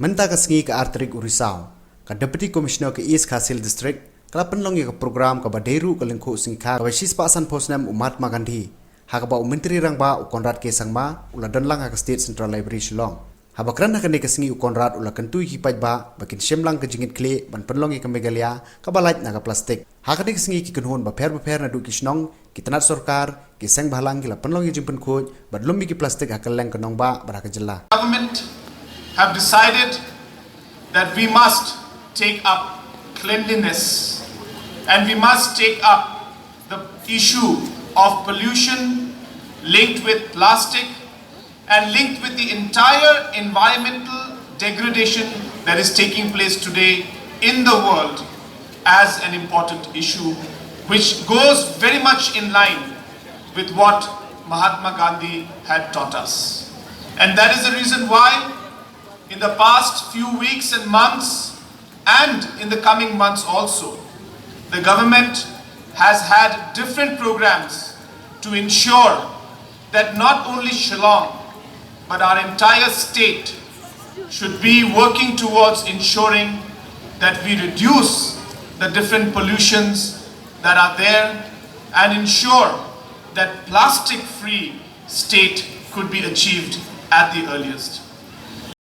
Menta ka sengi ka Artrik Urisau, ka Deputy Commissioner ke East Khasil District, kala penlong ka program ka baderu ka lengko singkha ka Shis Pasan Thnem Mahatma Gandhi, ha ka ba Menteri Rangba u Konrad ke sangma ula danlang ha ka State Central Library Shillong. Ha bakran ha ka ne ka sengi u Konrad ula kentui hipaj ba bakin shemlang ka jingit kle ban penlong ka Megalia ka balait na ka Plastik. Ha ka ne ka sengi ki kenhon ba per na du kisnong kitanat sorkar ki seng bahalang ki la penlong jimpen khoj ba lumbi ki Plastik ha ka leng kenong ba ba ka jella. Government have decided that we must take up cleanliness and we must take up the issue of pollution linked with plastic and linked with the entire environmental degradation that is taking place today in the world as an important issue, which goes very much in line with what Mahatma Gandhi had taught us. And that is the reason why in the past few weeks and months, and in the coming months also, the government has had different programs to ensure that not only Shillong, but our entire state should be working towards ensuring that we reduce the different pollutions that are there and ensure that plastic-free state could be achieved at the earliest.